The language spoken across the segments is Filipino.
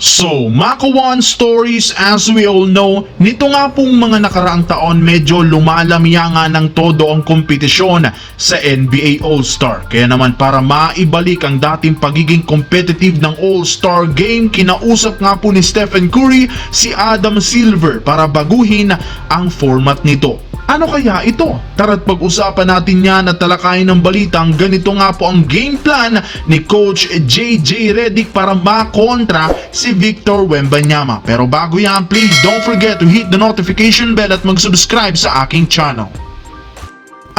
So, Makawan Stories, as we all know, nito nga pong mga nakaraang taon medyo lumalamya nga ng todo ang kompetisyon sa NBA All-Star. Kaya naman para maibalik ang dating pagiging competitive ng All-Star Game, kinausap nga po ni Stephen Curry si Adam Silver para baguhin ang format nito. Ano kaya ito? Tara't pag-usapan natin yan at talakayin ng balitang ganito nga po ang game plan ni Coach JJ Redick para makontra si Victor Wembanyama. Pero bago yan, please don't forget to hit the notification bell at mag-subscribe sa aking channel.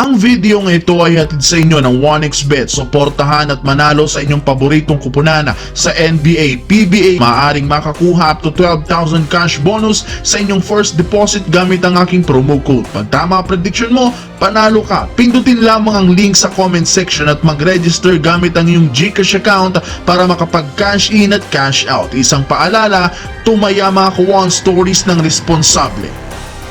Ang video ng ito ay hatid sa inyo ng 1xBet. Suportahan at manalo sa inyong paboritong kupunan sa NBA, PBA. Maaaring makakuha up to 12,000 cash bonus sa inyong first deposit gamit ang aking promo code. Pag tama prediction mo, panalo ka. Pindutin lamang ang link sa comment section at mag-register gamit ang iyong GCash account para makapag-cash in at cash out. Isang paalala, tumaya Makawan Stories ng responsable.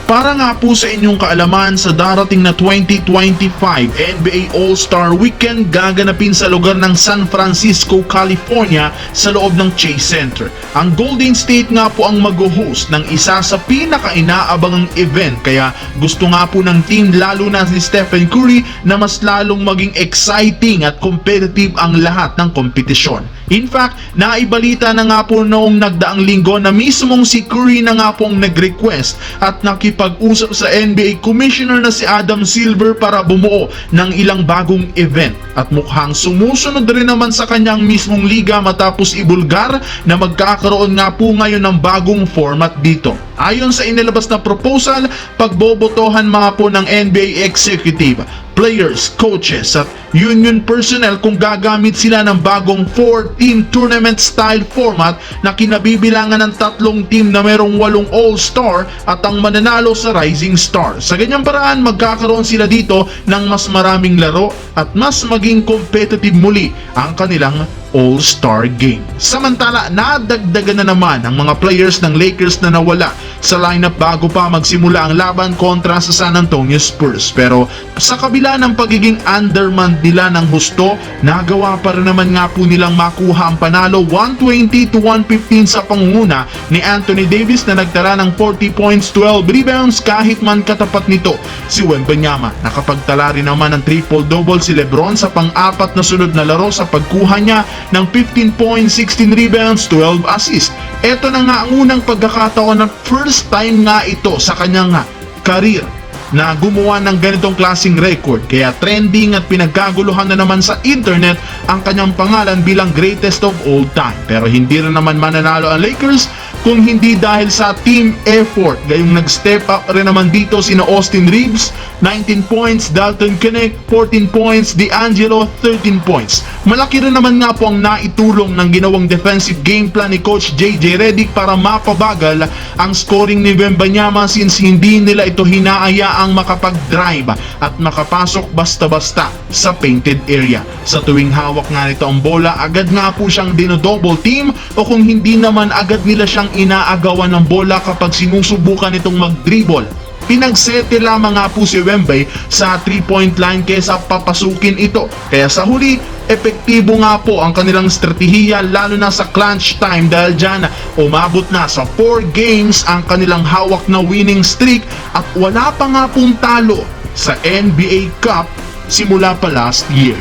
Para nga po sa inyong kaalaman, sa darating na 2025 NBA All-Star Weekend gaganapin sa lugar ng San Francisco, California sa loob ng Chase Center. Ang Golden State nga po ang mag-host ng isa sa pinaka-inaabangang event, kaya gusto nga po ng team lalo na si Stephen Curry na mas lalong maging exciting at competitive ang lahat ng kompetisyon. In fact, naibalita na nga po noong nagdaang linggo na mismong si Curry na nga pong nag-request at nakipag-usap sa NBA Commissioner na si Adam Silver para bumuo ng ilang bagong event. At mukhang sumusunod rin naman sa kanyang mismong liga matapos ibulgar na magkakaroon nga po ngayon ng bagong format dito. Ayon sa inilabas na proposal, pagbobotohan mga po ng NBA executive, players, coaches at union personnel kung gagamit sila ng bagong 4-team tournament style format na kinabibilangan ng 3 team na merong 8 all-star at ang mananalo sa Rising Star. Sa ganyang paraan, magkakaroon sila dito ng mas maraming laro at mas maging competitive muli ang kanilang All-Star Game. Samantala, nadagdagan na naman ang mga players ng Lakers na nawala sa lineup bago pa magsimula ang laban kontra sa San Antonio Spurs. Pero sa kabila ng pagiging undermanned nila ng husto, nagawa pa rin naman nga po nilang makuha ang panalo 120-115 sa pangunguna ni Anthony Davis na nagtala ng 40 points, 12 rebounds kahit man katapat nito si Wembanyama. Nakapagtala rin naman ng triple-double si LeBron sa pang-apat na sunod na laro sa pagkuha niya ng 15 points, 16 rebounds, 12 assists. Ito na nga ang unang pagkakataon na first time nga ito sa kanyang career na gumawa ng ganitong klaseng record, kaya trending at pinagkaguluhan na naman sa internet ang kanyang pangalan bilang greatest of all time. Pero hindi rin naman mananalo ang Lakers kung hindi dahil sa team effort. Gayong nag-step up rin naman dito sina Austin Reeves, 19 points, Dalton Knecht, 14 points, D'Angelo, 13 points. Malaki rin naman nga po ang naitulong ng ginawang defensive game plan ni Coach JJ Redick para mapabagal ang scoring ni Wembanyama since hindi nila ito hinaayaang makapag-drive at makapasok basta-basta sa painted area. Sa tuwing hawak nga nito ang bola, agad nga po siyang dino-double team o kung hindi naman agad nila siyang inaagawan ng bola kapag sinusubukan itong mag-dribble. Pinagsete lamang nga po si Wemby sa 3-point line kaysa papasukin ito. Kaya sa huli, epektibo nga po ang kanilang strategiya lalo na sa clutch time dahil dyan umabot na sa 4 games ang kanilang hawak na winning streak at wala pa nga pong talo sa NBA Cup simula pa last year.